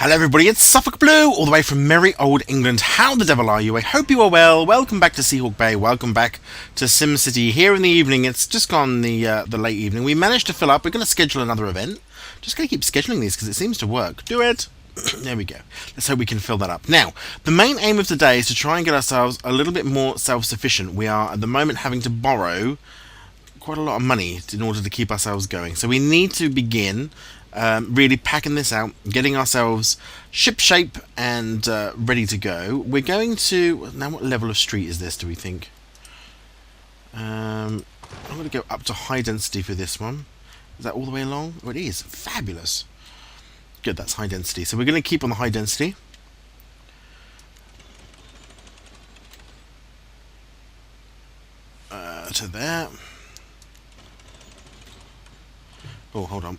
Hello everybody, it's SuffolkBlue, all the way from merry old England. How the devil are you? I hope you are well. Welcome back to Seahawk Bay. Welcome back to SimCity. Here in the evening, it's just gone the late evening. We managed to fill up. We're going to schedule another event. Just going to keep scheduling these because it seems to work. Do it. There we go. Let's hope we can fill that up. Now, the main aim of today is to try and get ourselves a little bit more self-sufficient. We are at the moment having to borrow quite a lot of money in order to keep ourselves going. So we need to begin really packing this out, getting ourselves ship shape and ready to go. We're going to... Now, what level of street is this, do we think? I'm going to go up to high density for this one. Is that all the way along? Oh, it is. Fabulous. Good, that's high density. So we're going to keep on the high density. To there. Oh, hold on.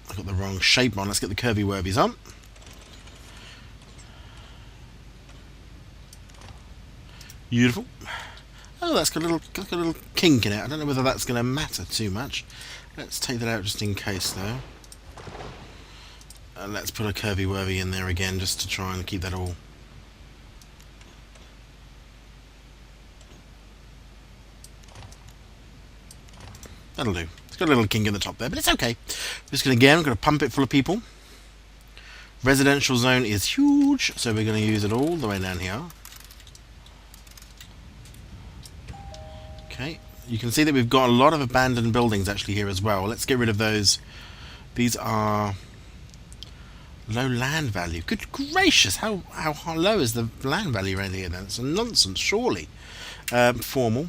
I got the wrong shape on. Let's get the curvy werbies on. Beautiful. Oh, that's got a little kink in it. I don't know whether that's going to matter too much. Let's take that out just in case, though. And let's put a curvy werby in there again, just to try and keep that all. That'll do. It's got a little kink in the top there, but it's okay. Just going to pump it full of people. Residential zone is huge, so we're going to use it all the way down here. Okay, you can see that we've got a lot of abandoned buildings actually here as well. Let's get rid of those. These are low land value. Good gracious, how low is the land value around here then? It's a nonsense, surely. Formal.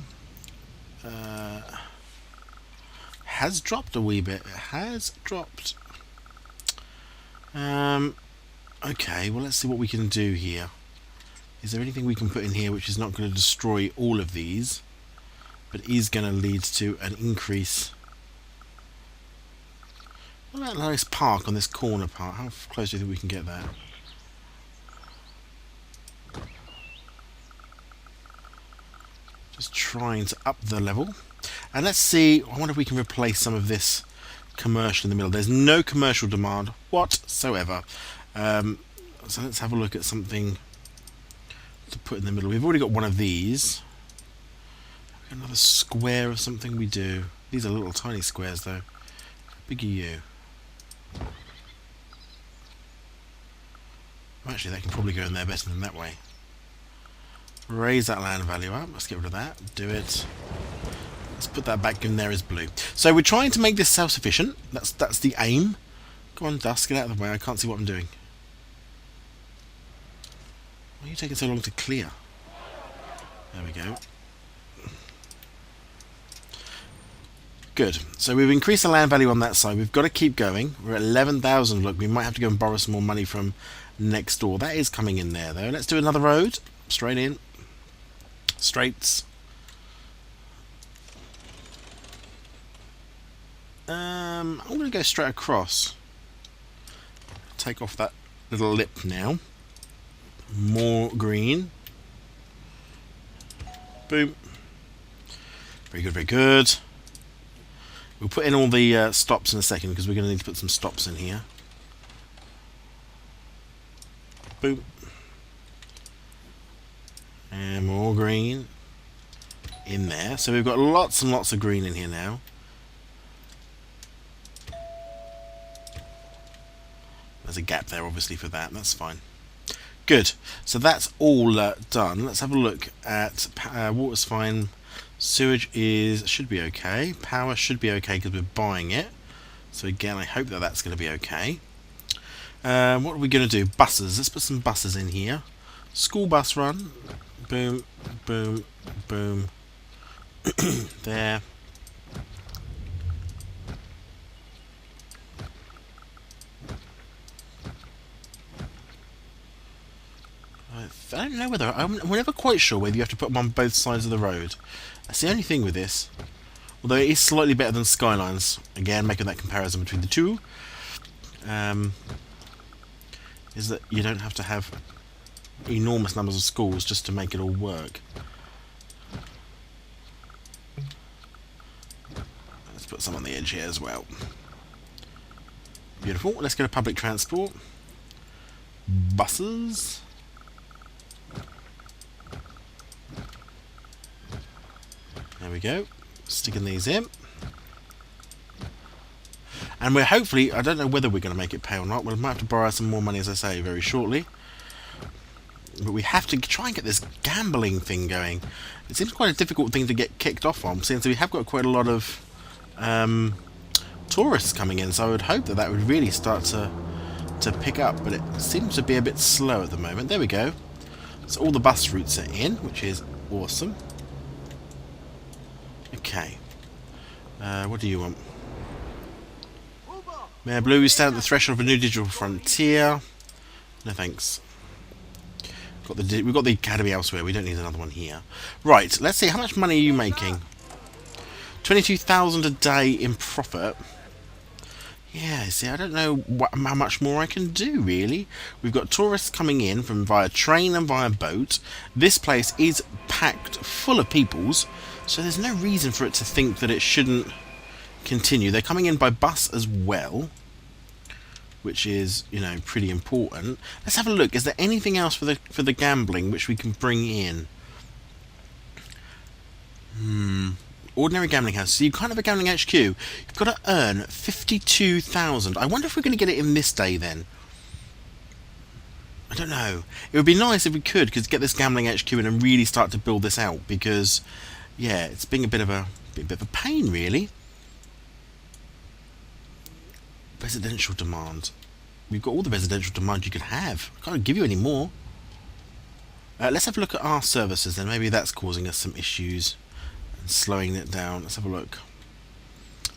Has dropped a wee bit. It has dropped. Okay, well, let's see what we can do here. Is there anything we can put in here which is not going to destroy all of these, but is going to lead to an increase? What about a nice park on this corner part? How close do you think we can get that? Just trying to up the level. And let's see, I wonder if we can replace some of this commercial in the middle. There's no commercial demand whatsoever. So let's have a look at something to put in the middle. We've already got one of these. Another square of something we do. These are little tiny squares though. How big are you? Well, actually, that can probably go in there better than that way. Raise that land value up. Let's get rid of that. Do it. Let's put that back in there as blue. So we're trying to make this self-sufficient. That's the aim. Come on, Dust, get out of the way. I can't see what I'm doing. Why are you taking so long to clear? There we go. Good. So we've increased the land value on that side. We've got to keep going. We're at 11,000. Look, we might have to go and borrow some more money from next door. That is coming in there, though. Let's do another road. Straight in. Straights. I'm going to go straight across. Take off that little lip now. More green. Boom. Very good, very good. We'll put in all the stops in a second because we're going to need to put some stops in here. Boom. And more green in there. So we've got lots and lots of green in here now. There's a gap there obviously for that. That's fine. Good. So that's all done. Let's have a look at water's fine. Sewage should be okay. Power should be okay because we're buying it. So again, I hope that that's going to be okay. What are we going to do? Buses. Let's put some buses in here. School bus run. Boom, boom, boom. There. I don't know whether... we're never quite sure whether you have to put them on both sides of the road. That's the only thing with this. Although it is slightly better than Skylines. Again, making that comparison between the two. Is that you don't have to have enormous numbers of schools just to make it all work. Let's put some on the edge here as well. Beautiful. Let's go to public transport. buses. There we go. Sticking these in. And we're hopefully, I don't know whether we're going to make it pay or not. We might have to borrow some more money, as I say, very shortly. But we have to try and get this gambling thing going. It seems quite a difficult thing to get kicked off on, since we have got quite a lot of tourists coming in. So I would hope that that would really start to pick up. But it seems to be a bit slow at the moment. There we go. So all the bus routes are in, which is awesome. Okay. What do you want? Mayor Blue, we stand at the threshold of a new digital frontier. No thanks. We've got the academy elsewhere. We don't need another one here. Right, let's see. How much money are you making? 22,000 a day in profit. Yeah, see, I don't know how much more I can do, really. We've got tourists coming in from via train and via boat. This place is packed full of peoples, so there's no reason for it to think that it shouldn't continue. They're coming in by bus as well, which is, you know, pretty important. Let's have a look. Is there anything else for the gambling which we can bring in? Ordinary gambling house. So you can't have a gambling HQ. You've got to earn 52,000. I wonder if we're going to get it in this day then. I don't know. It would be nice if we could, because get this gambling HQ in and really start to build this out. Because, yeah, it's being a bit of a pain, really. Residential demand. We've got all the residential demand you could have. I can't give you any more. Let's have a look at our services then. Maybe that's causing us some issues and slowing it down. Let's have a look.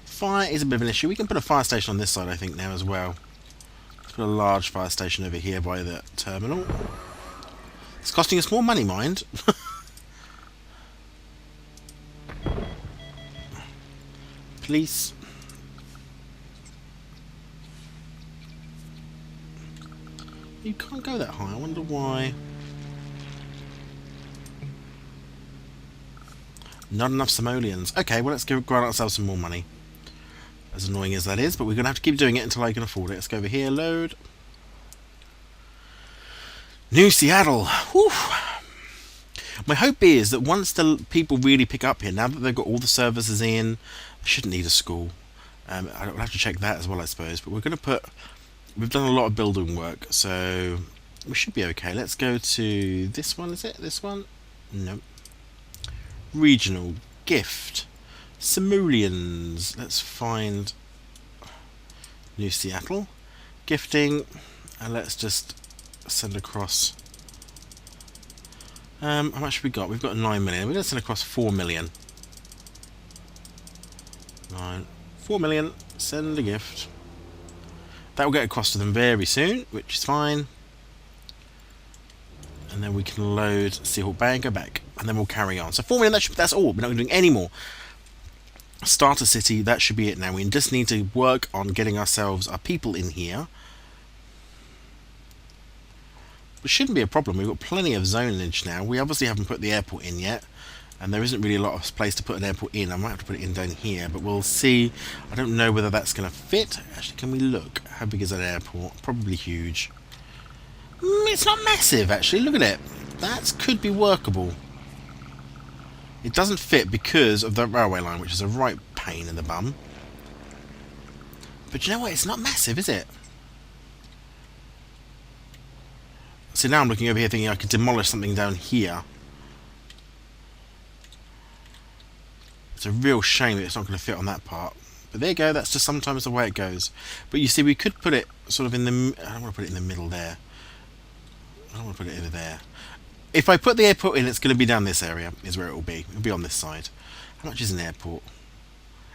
Fire is a bit of an issue. We can put a fire station on this side, I think, now as well. Let's put a large fire station over here by the terminal. It's costing us more money, mind. Police. You can't go that high. I wonder why. Not enough simoleons. Okay, well, let's grant ourselves some more money. As annoying as that is, but we're going to have to keep doing it until I can afford it. Let's go over here, load. New Seattle. Whew. My hope is that once the people really pick up here, now that they've got all the services in, they shouldn't need a school. I'll have to check that as well, I suppose. But we're going to put... We've done a lot of building work, so we should be okay. Let's go to this one, is it? This one? Nope. Regional. Gift. Simoleons. Let's find New Seattle. Gifting. And let's just send across... how much have we got? We've got 9 million. We're going to send across 4 million. 4 million. Send a gift. That will get across to them very soon, which is fine. And then we can load Seahawk Bay and go back. And then we'll carry on. So 4 million, that's all. We're not doing any more. Starter City, that should be it now. We just need to work on getting ourselves our people in here. Which shouldn't be a problem. We've got plenty of zonage now. We obviously haven't put the airport in yet. And there isn't really a lot of place to put an airport in. I might have to put it in down here, but we'll see. I don't know whether that's going to fit. Actually, can we look? How big is that airport? Probably huge. It's not massive, actually. Look at it. That could be workable. It doesn't fit because of the railway line, which is a right pain in the bum. But you know what? It's not massive, is it? See, now I'm looking over here thinking I could demolish something down here. It's a real shame that it's not going to fit on that part. But there you go, that's just sometimes the way it goes. But you see, we could put it sort of in the... I don't want to put it in the middle there. I don't want to put it over there. If I put the airport in, it's going to be down this area, is where it will be. It'll be on this side. How much is an airport?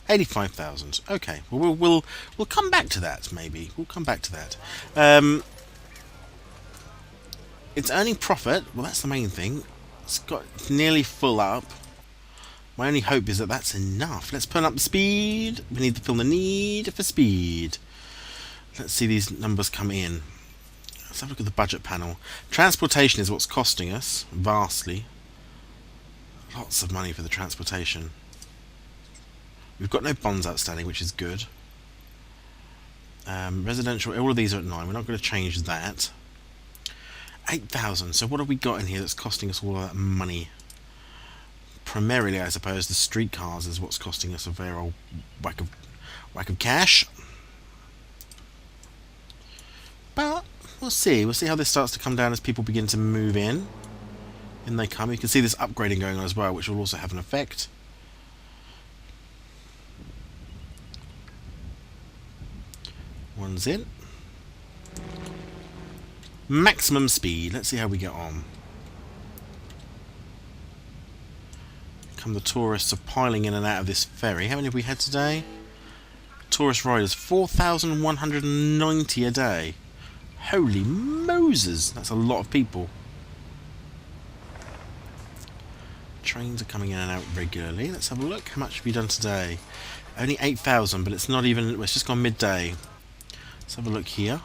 85,000. Okay, well, we'll come back to that, maybe. We'll come back to that. It's earning profit. Well, that's the main thing. It's got nearly full up. My only hope is that that's enough. Let's put up the speed. We need to feel the need for speed. Let's see these numbers come in. Let's have a look at the budget panel. Transportation is what's costing us vastly. Lots of money for the transportation. We've got no bonds outstanding, which is good. Residential, all of these are at 9. We're not going to change that. 8,000. So what have we got in here that's costing us all of that money? Primarily, I suppose, the streetcars is what's costing us a very old whack of cash. But we'll see. We'll see how this starts to come down as people begin to move in. In they come. You can see this upgrading going on as well, which will also have an effect. One's in. Maximum speed. Let's see how we get on. Come the tourists are piling in and out of this ferry. How many have we had today? Tourist riders, 4,190 a day. Holy Moses, that's a lot of people. Trains are coming in and out regularly. Let's have a look. How much have you done today? Only 8,000, but it's not even, it's just gone midday. Let's have a look here.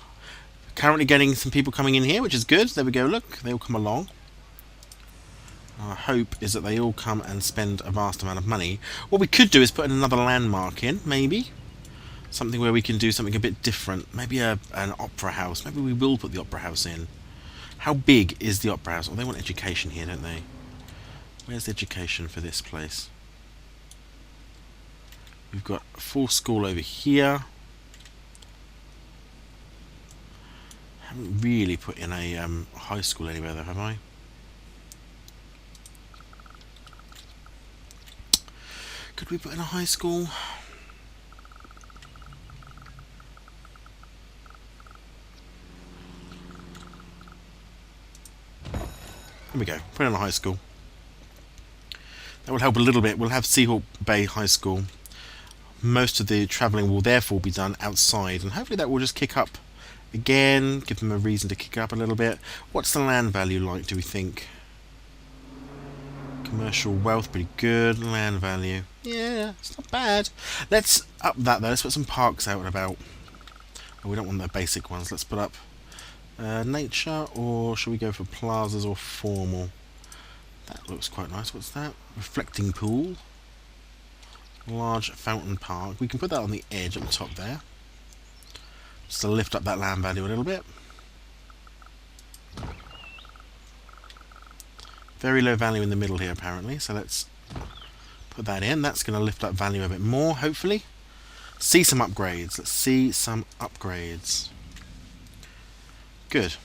Currently getting some people coming in here, which is good. There we go, look, they all come along. Our hope is that they all come and spend a vast amount of money. What we could do is put another landmark in, maybe. Something where we can do something a bit different. Maybe an opera house. Maybe we will put the opera house in. How big is the opera house? Oh, they want education here, don't they? Where's the education for this place? We've got a full school over here. Haven't really put in a high school anywhere though, have I? Could we put in a high school? There we go, put in a high school. That will help a little bit. We'll have Seahawk Bay High School. Most of the travelling will therefore be done outside, and hopefully that will just kick up again, give them a reason to kick up a little bit. What's the land value like, do we think? Commercial wealth, pretty good. Land value, yeah, it's not bad. Let's up that though. Let's put some parks out and about. Oh, we don't want the basic ones. Let's put up nature, or should we go for plazas or formal? That looks quite nice. What's that? Reflecting pool. Large fountain park. We can put that on the edge at the top there, just to lift up that land value a little bit. Very low value in the middle here apparently, so let's put that in. That's going to lift up value a bit more, hopefully. See some upgrades. Let's see some upgrades. Good.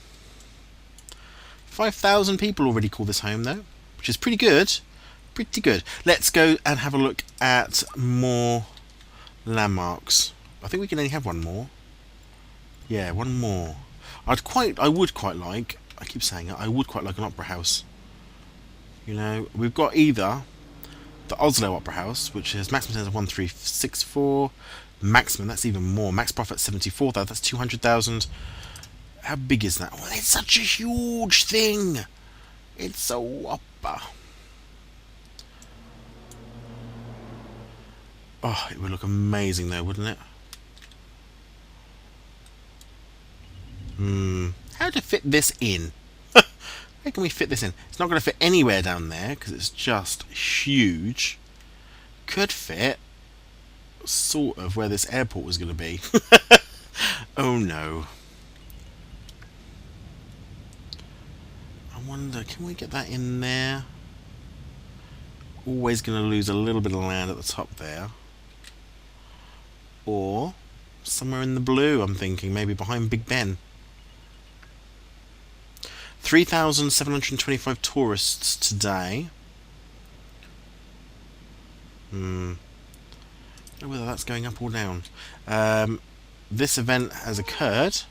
5,000 people already call this home though, which is pretty good. Pretty good. Let's go and have a look at more landmarks. I think we can only have one more. Yeah, one more. I would quite like, I keep saying it, I would quite like an opera house. You know, we've got either the Oslo Opera House, which is maximum sales of 1,364, maximum, that's even more, max profit 74,000, that's 200,000. How big is that? Oh, it's such a huge thing. It's a whopper. Oh, it would look amazing though, wouldn't it? How to fit this in? How can we fit this in? It's not going to fit anywhere down there because it's just huge. Could fit sort of where this airport was going to be. Oh no. I wonder, can we get that in there? Always going to lose a little bit of land at the top there. Or somewhere in the blue, I'm thinking, maybe behind Big Ben. 3,725 tourists today. I don't know whether that's going up or down. This event has occurred.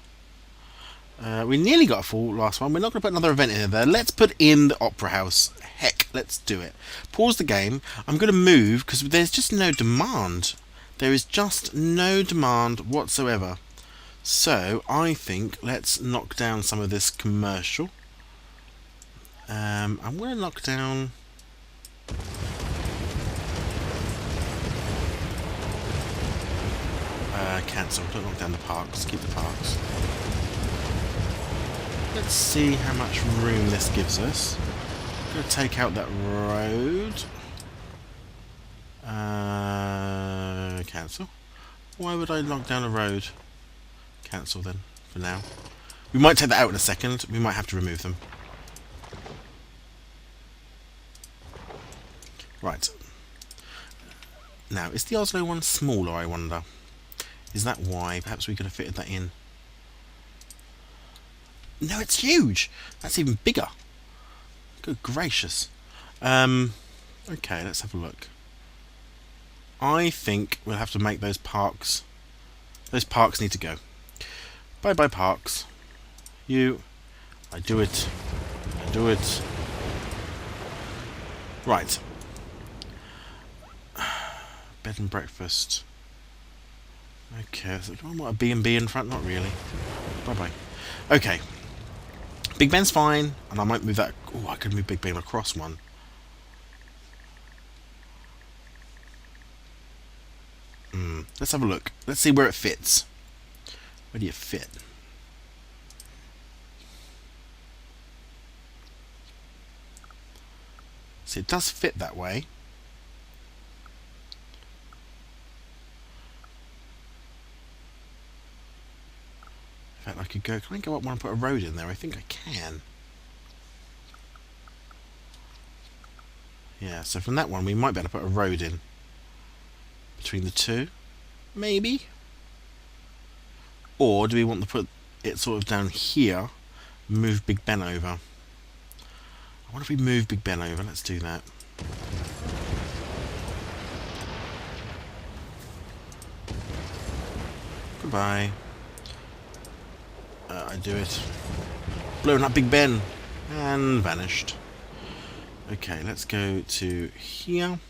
We nearly got a full last one. We're not going to put another event in there. Let's put in the Opera House. Heck, let's do it. Pause the game. I'm going to move because there's just no demand. There is just no demand whatsoever. So I think let's knock down some of this commercial. I'm going to knock down... cancel. Don't knock down the parks. Keep the parks. Let's see how much room this gives us. I'm going to take out that road. Cancel. Why would I knock down a road? Cancel then, for now. We might take that out in a second. We might have to remove them. Right. Now, is the Oslo one smaller, I wonder? Is that why? Perhaps we could have fitted that in. No, it's huge! That's even bigger. Good gracious. Okay, let's have a look. I think we'll have to make those parks... Those parks need to go. Bye-bye, parks. You... I do it. I do it. Right. Bed and breakfast. Okay, so come on, what, a B&B in front? Not really. Bye-bye. Okay. Big Ben's fine, and I might move that... Oh, I could move Big Ben across one. Let's have a look. Let's see where it fits. Where do you fit? See, it does fit that way. In fact, I could go... Can I go up one and put a road in there? I think I can. Yeah, so from that one we might be able to put a road in. Between the two. Maybe. Or do we want to put it sort of down here, move Big Ben over? I wonder if we move Big Ben over. Let's do that. Goodbye. I do it. Blown up Big Ben. And vanished. Okay, let's go to here.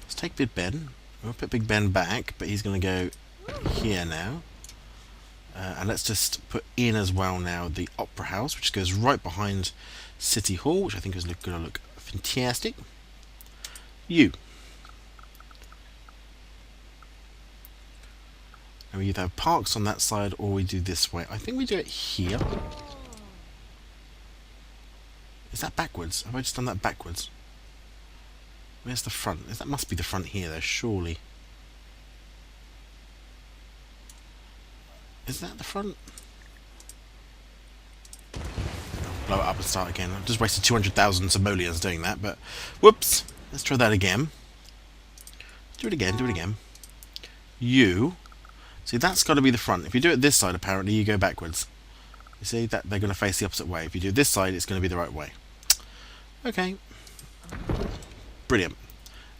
Let's take Big Ben. We'll put Big Ben back, but he's going to go here now. And let's just put in as well now the Opera House, which goes right behind City Hall, which I think is going to look fantastic. You. And we either have parks on that side or we do this way. I think we do it here. Is that backwards? Have I just done that backwards? Where's the front? That must be the front here, though, surely. Is that the front? I'll blow it up and start again. I've just wasted 200,000 simoleons doing that, but... Whoops! Let's try that again. Do it again, do it again. You... See, that's got to be the front. If you do it this side, apparently, you go backwards. You see, that they're going to face the opposite way. If you do this side, it's going to be the right way. Okay. Brilliant.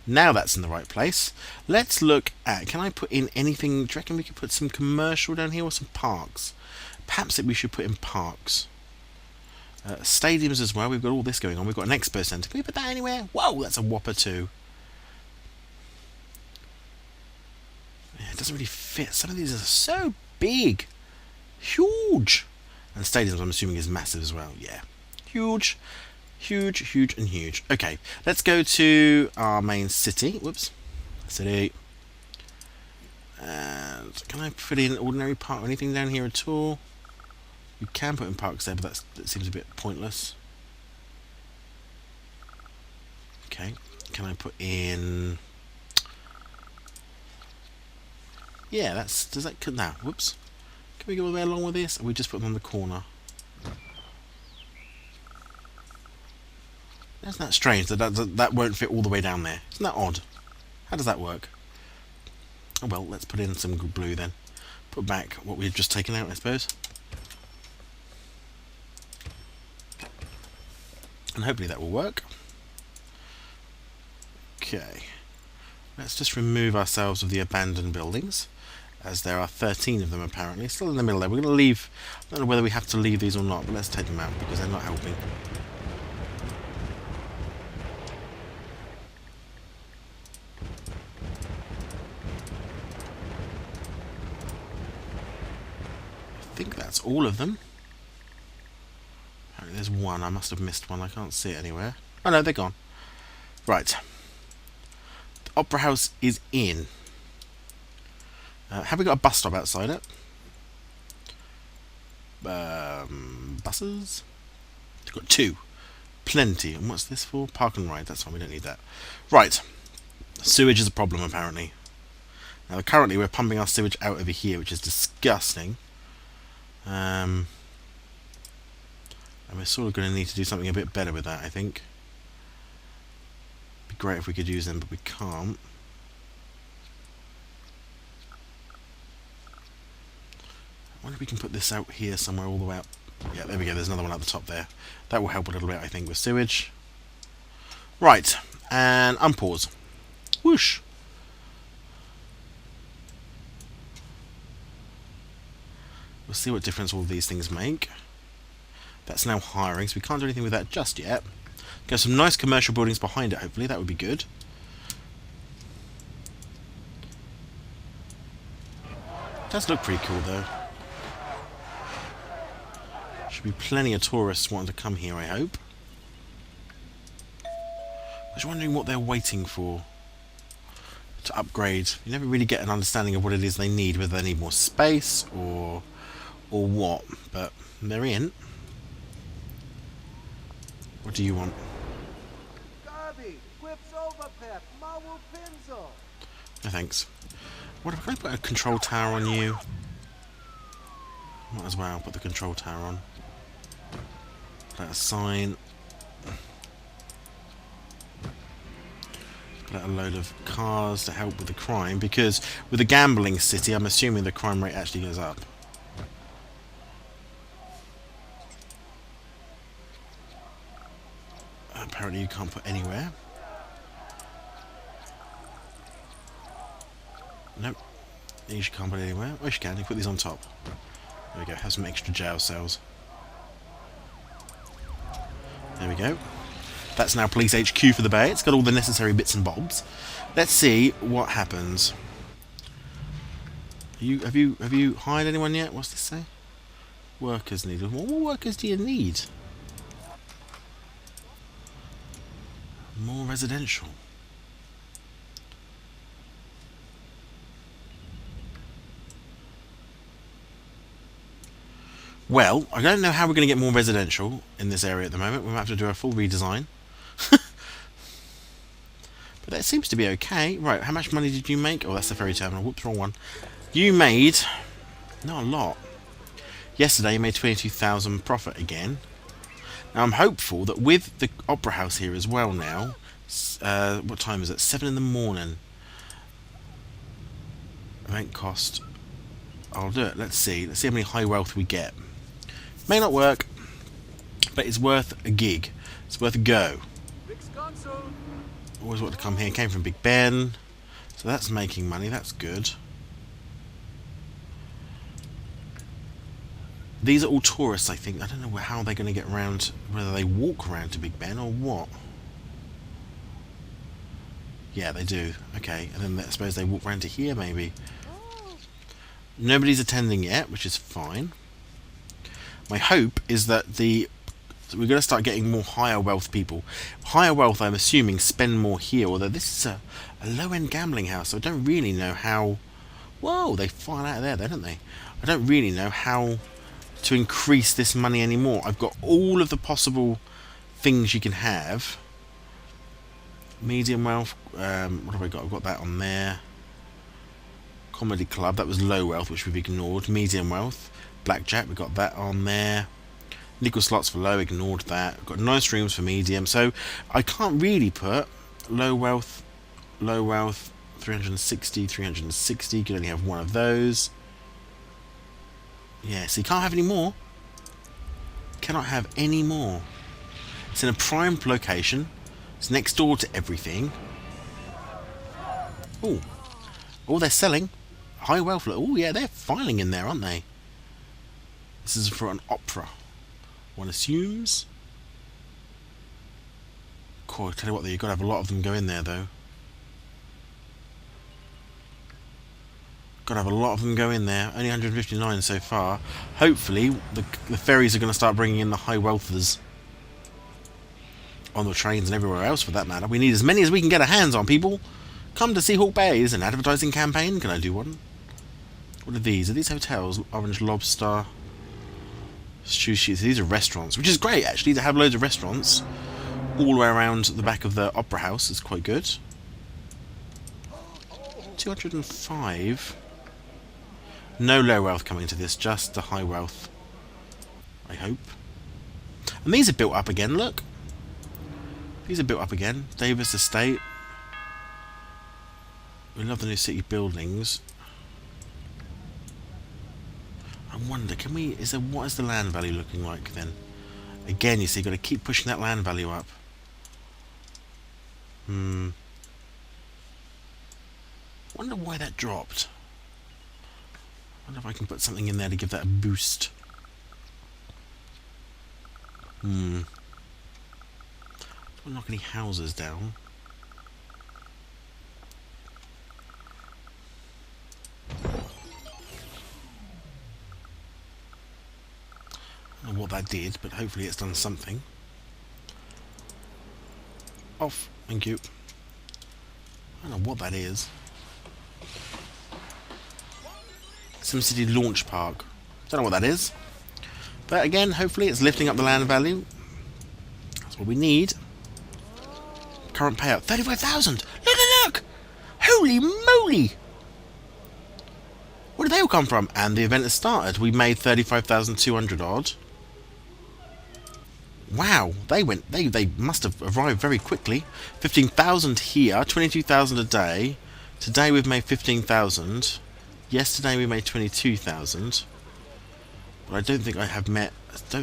Now that's in the right place. Let's look at... Can I put in anything... Do you reckon we could put some commercial down here or some parks? Perhaps we should put in parks. Stadiums as well. We've got all this going on. We've got an expo centre. Can we put that anywhere? Whoa, that's a whopper too. Yeah, it doesn't really fit. Some of these are so big. Huge. And stadiums, I'm assuming, is massive as well. Yeah. Huge. Huge, huge, and huge. Okay, let's go to our main city. Whoops. City. And can I put in ordinary park or anything down here at all? You can put in parks there, but that seems a bit pointless. Okay. Can I put in... Yeah, that's... Does that... Now, whoops. Can we go all the way along with this? Or we just put them on the corner? Isn't that strange that won't fit all the way down there? Isn't that odd? How does that work? Oh well, let's put in some good blue then. Put back what we've just taken out, I suppose. And hopefully that will work. Okay. Let's just remove ourselves of the abandoned buildings, as there are 13 of them apparently. Still in the middle there. We're going to leave... I don't know whether we have to leave these or not, but let's take them out because they're not helping. I think that's all of them. Apparently there's one. I must have missed one. I can't see it anywhere. Oh no, they're gone. Right. The Opera House is in. Have we got a bus stop outside it? Buses? We've got two. Plenty. And what's this for? Park and ride. That's fine. We don't need that. Right. Sewage is a problem apparently. Now, currently we're pumping our sewage out over here, which is disgusting. And we're sort of going to need to do something a bit better with that, I think. It'd be great if we could use them, but we can't. I wonder if we can put this out here somewhere all the way up. Yeah, there we go, there's another one at the top there. That will help a little bit, I think, with sewage. Right, and unpause. Whoosh! We'll see what difference all of these things make. That's now hiring, so we can't do anything with that just yet. Got some nice commercial buildings behind it, hopefully. That would be good. Does look pretty cool, though. Should be plenty of tourists wanting to come here, I hope. I was wondering what they're waiting for to upgrade. You never really get an understanding of what it is they need, whether they need more space or what, but they're in. What do you want? No thanks. What if I put a control tower on you? Might as well put the control tower on. Put out a sign. Put out a load of cars to help with the crime, because with the gambling city, I'm assuming the crime rate actually goes up. Apparently you can't put anywhere. Nope. These you can't put anywhere. Oh, you can. You put these on top. There we go. Have some extra jail cells. There we go. That's now Police HQ for the Bay. It's got all the necessary bits and bobs. Let's see what happens. Have you hired anyone yet? What's this say? Workers needed. What more workers do you need? More residential. Well, I don't know how we're going to get more residential in this area at the moment. We might have to do a full redesign. But that seems to be okay. Right, how much money did you make? Oh, that's the ferry terminal. Whoops, wrong one. You made... not a lot. Yesterday you made 22,000 profit again. Now I'm hopeful that with the Opera House here as well now... what time is it? 7 in the morning. Event cost... I'll do it. Let's see. Let's see how many high wealth we get. May not work, but it's worth a gig. It's worth a go. Always want to come here. Came from Big Ben. So that's making money. That's good. These are all tourists, I think. I don't know how they're going to get around, whether they walk around to Big Ben or what. Yeah, they do. Okay, and then I suppose they walk around to here, maybe. Nobody's attending yet, which is fine. My hope is that we're going to start getting more higher wealth people. Higher wealth, I'm assuming, spend more here, although this is a low-end gambling house, so I don't really know how... Whoa, they file out of there, don't they? I don't really know how to increase this money anymore. I've got all of the possible things you can have. Medium wealth, what have I got? I've got that on there. Comedy Club, that was low wealth, which we've ignored. Medium wealth. Blackjack, we've got that on there. Nickel slots for low, ignored that. We've got nice rooms for medium, so I can't really put low wealth, 360, 360, you can only have one of those. Yeah, so you can't have any more. Cannot have any more. It's in a prime location. It's next door to everything. Oh, they're selling. High wealth. Oh, yeah, they're filing in there, aren't they? This is for an opera. One assumes. Cool, tell you what, you've got to have a lot of them go in there, though. Got to have a lot of them go in there. Only 159 so far. Hopefully, the ferries are going to start bringing in the high wealthers. On the trains and everywhere else, for that matter. We need as many as we can get our hands on, people. Come to Seahawk Bay. Is an advertising campaign. Can I do one? What are these? Are these hotels? Orange Lobster. Sushi. These are restaurants, which is great, actually, to have loads of restaurants all the way around the back of the Opera House. Is quite good. 205. No low wealth coming to this, just the high wealth, I hope. And these are built up again, look. These are built up again. Davis Estate. We love the new city buildings. I wonder, can we, what is the land value looking like then? Again, you see, you've got to keep pushing that land value up. Wonder why that dropped. Wonder if I can put something in there to give that a boost. Don't knock any houses down. I don't know what that did, but hopefully it's done something. Off, thank you. I don't know what that is. SimCity Launch Park. Don't know what that is. But again, hopefully it's lifting up the land value. That's what we need. Current payout, 35,000! Look, look, look! Holy moly! Where did they all come from? And the event has started. We made 35,200 odd. Wow, they must have arrived very quickly. 15,000 here, 22,000 a day. Today we've made 15,000. Yesterday we made 22,000. But I don't think I have met.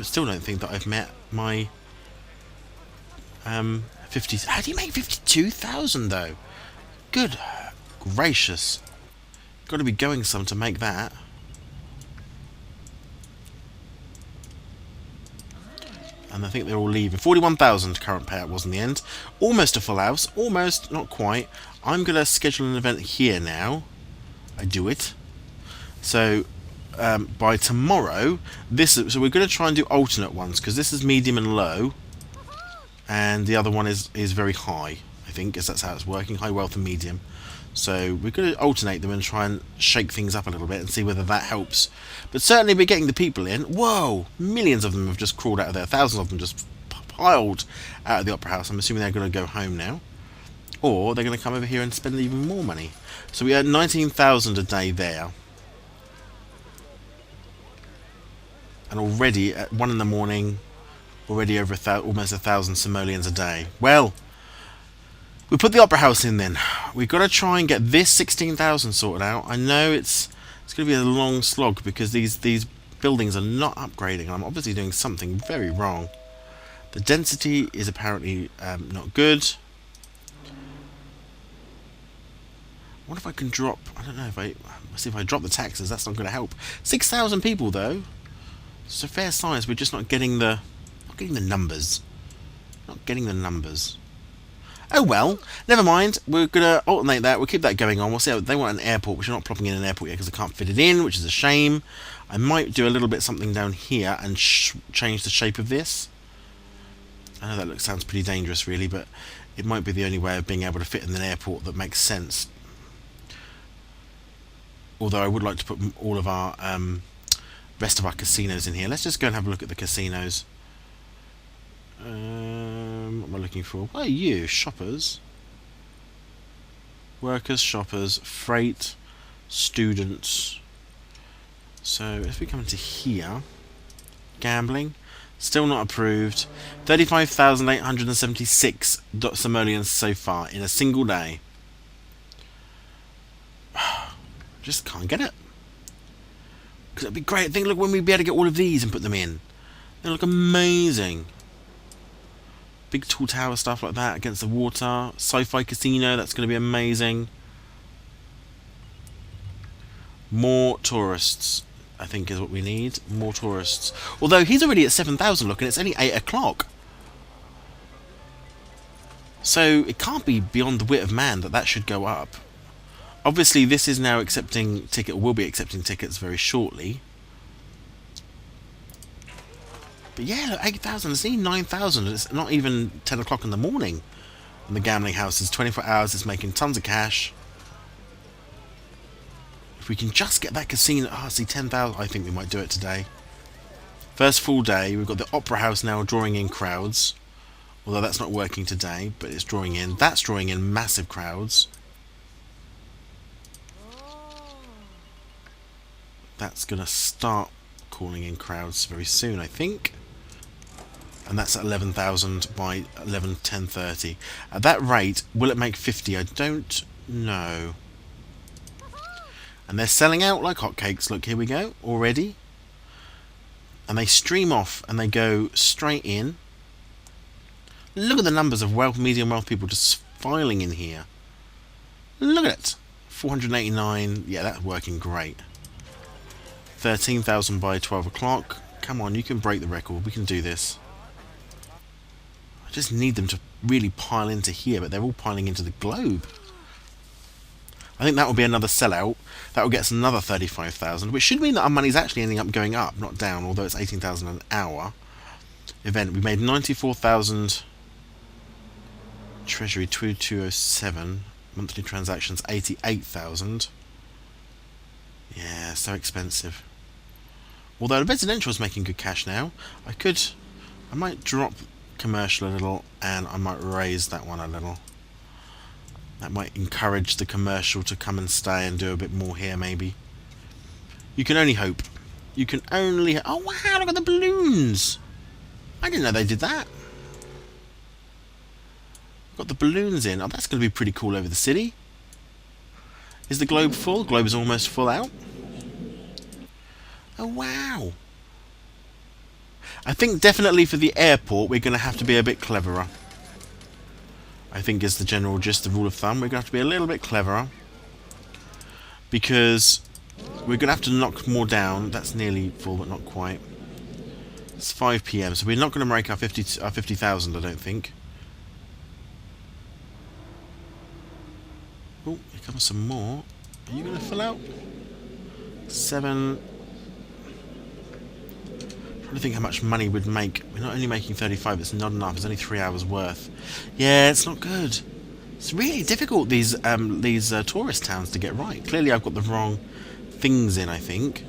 Still don't think that I've met my 50. How do you make 52,000 though? Good gracious! Got to be going some to make that. And I think they're all leaving. 41,000 current payout was in the end. Almost a full house. Almost, not quite. I'm going to schedule an event here now. I do it. So by tomorrow, so we're going to try and do alternate ones because this is medium and low, and the other one is very high. I think, because that's how it's working. High wealth and medium. So we're going to alternate them and try and shake things up a little bit and see whether that helps. But certainly we're getting the people in. Whoa! Millions of them have just crawled out of there. Thousands of them just piled out of the Opera House. I'm assuming they're going to go home now. Or they're going to come over here and spend even more money. So we earn 19,000 a day there. And already at 1 in the morning, already over almost 1,000 simoleons a day. Well, we put the Opera House in then. We've got to try and get this 16,000 sorted out. I know it's going to be a long slog because these buildings are not upgrading. And I'm obviously doing something very wrong. The density is apparently not good. What if I can drop? I don't know if let's see if I drop the taxes. That's not going to help. 6,000 people though. It's a fair size. We're just not getting the numbers. Not getting the numbers. Oh well, never mind. We're going to alternate that. We'll keep that going on. We'll see how they want an airport, which we're not plopping in an airport yet because I can't fit it in, which is a shame. I might do a little bit something down here and change the shape of this. I know that sounds pretty dangerous really, but it might be the only way of being able to fit in an airport that makes sense. Although I would like to put all of our rest of our casinos in here. Let's just go and have a look at the casinos. What am I looking for? What are you? Shoppers? Workers, shoppers, freight, students. So if we come into here, gambling, still not approved. 35,876 simoleons so far in a single day. Just can't get it. Because it'd be great. Think, look, when we'd be able to get all of these and put them in. They look amazing. Big tall tower stuff like that against the water. Sci-fi casino, that's going to be amazing. More tourists, I think, is what we need. More tourists. Although he's already at 7,000, look, and it's only 8 o'clock. So it can't be beyond the wit of man that should go up. Obviously, this is now accepting ticket, or will be accepting tickets very shortly. But yeah, look, 8,000. It's only 9,000. It's not even 10 o'clock in the morning. And the gambling house is 24 hours. It's making tons of cash. If we can just get that casino... Ah, see, 10,000. I think we might do it today. First full day. We've got the Opera House now drawing in crowds. Although that's not working today, but it's drawing in. That's drawing in massive crowds. That's going to start calling in crowds very soon, I think. And that's at 11,000 by 10:30. At that rate, will it make 50? I don't know. And they're selling out like hotcakes. Look, here we go, already. And they stream off and they go straight in. Look at the numbers of wealth, medium wealth people just filing in here. Look at it. 489. Yeah, that's working great. 13,000 by 12 o'clock. Come on, you can break the record. We can do this. I just need them to really pile into here, but they're all piling into the globe. I think that will be another sellout. That will get us another 35,000, which should mean that our money's actually ending up going up, not down, although it's 18,000 an hour. Event, we made 94,000. Treasury 2207. Monthly transactions 88,000. Yeah, so expensive. Although the residential is making good cash now, I might drop commercial a little, and I might raise that one a little. That might encourage the commercial to come and stay and do a bit more here, maybe. You can only hope. You can only... Oh, wow, look at the balloons! I didn't know they did that. Got the balloons in. Oh, that's going to be pretty cool over the city. Is the globe full? The globe is almost full out. Oh, wow. I think definitely for the airport, we're going to have to be a bit cleverer. I think is the general gist, the rule of thumb. We're going to have to be a little bit cleverer. Because we're going to have to knock more down. That's nearly full, but not quite. It's 5 PM, so we're not going to make our 50,000, I don't think. Oh, here comes some more. Are you going to fill out? 7. I'm trying to think how much money we'd make. We're not only making 35, it's not enough. It's only 3 hours worth. Yeah, it's not good. It's really difficult, these tourist towns to get right. Clearly I've got the wrong things in, I think.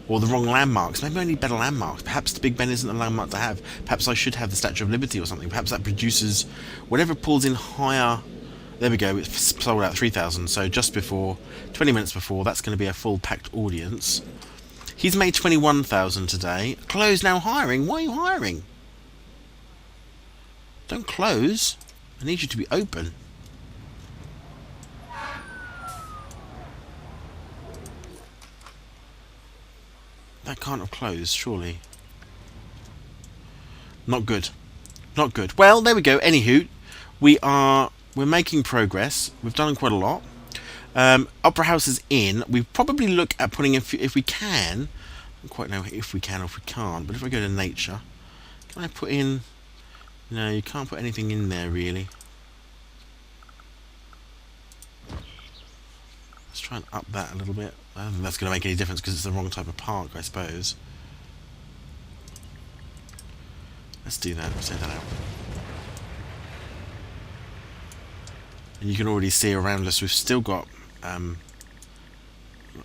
Or the wrong landmarks. Maybe I need better landmarks. Perhaps the Big Ben isn't a landmark to have. Perhaps I should have the Statue of Liberty or something. Perhaps that produces whatever pulls in higher. There we go, it's sold out 3,000, so just before, 20 minutes before, that's going to be a full packed audience. He's made 21,000 today. Close now hiring? Why are you hiring? Don't close. I need you to be open. That can't have closed, surely. Not good. Not good. Well, there we go. Anywho, we're making progress. We've done quite a lot. Opera House is in. We probably look at putting, if we can, I don't quite know if we can or if we can't, but if I go to nature, can I put in, no, you can't put anything in there really. Let's try and up that a little bit. I don't think that's going to make any difference because it's the wrong type of park, I suppose. Let's do that, let's take that out. And you can already see around us we've still got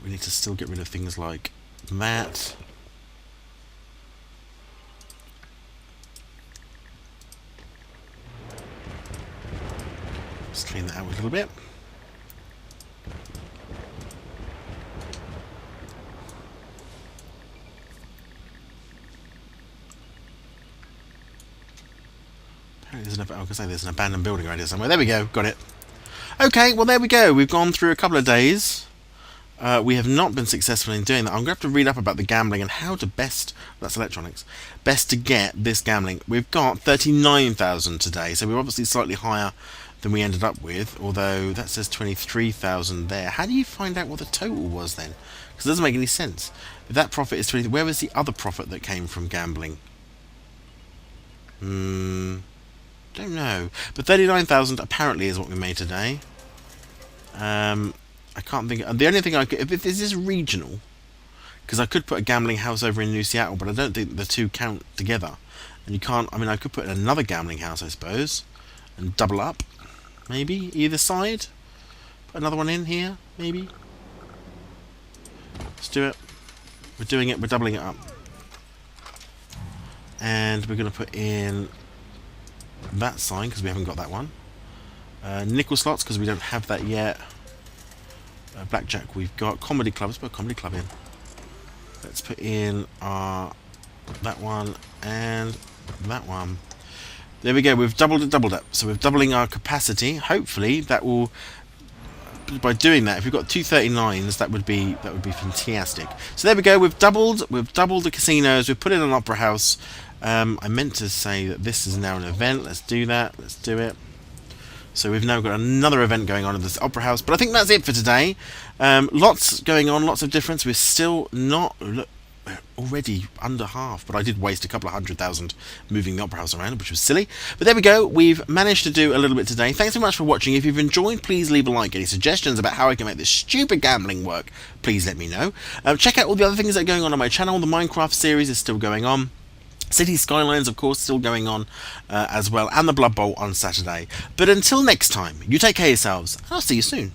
we need to still get rid of things like that. Let's clean that out a little bit. Apparently there's an abandoned building around here somewhere. There we go, got it. Okay, well there we go. We've gone through a couple of days. We have not been successful in doing that. I'm going to have to read up about the gambling and how to best, that's electronics, best to get this gambling. We've got 39,000 today, so we're obviously slightly higher than we ended up with, although that says 23,000 there. How do you find out what the total was then? Because it doesn't make any sense. If that profit is 20, where was the other profit that came from gambling? Don't know. But 39,000 apparently is what we made today. I can't think. The only thing I could, if this is regional, because I could put a gambling house over in New Seattle, but I don't think the two count together. And you can't. I mean, I could put another gambling house, I suppose, and double up, maybe either side. Put another one in here, maybe. Let's do it. We're doing it. We're doubling it up, and we're going to put in that sign because we haven't got that one. Nickel slots because we don't have that yet. Blackjack we've got. Comedy club. Let's put a comedy club in. Let's put in our that one and that one. There we go. We've doubled it. So we're doubling our capacity. Hopefully that will. By doing that, if we've got 239s, that would be fantastic. So there we go. We've doubled the casinos. We've put in an opera house. I meant to say that this is now an event. Let's do that. Let's do it. So we've now got another event going on in this opera house. But I think that's it for today. Lots going on, lots of difference. We're still not already under half, but I did waste a couple of 100,000 moving the opera house around, which was silly. But there we go. We've managed to do a little bit today. Thanks so much for watching. If you've enjoyed, please leave a like. Any suggestions about how I can make this stupid gambling work, please let me know. Check out all the other things that are going on my channel. The Minecraft series is still going on. City Skylines, of course, still going on as well, and the Blood Bowl on Saturday. But until next time, you take care of yourselves, and I'll see you soon.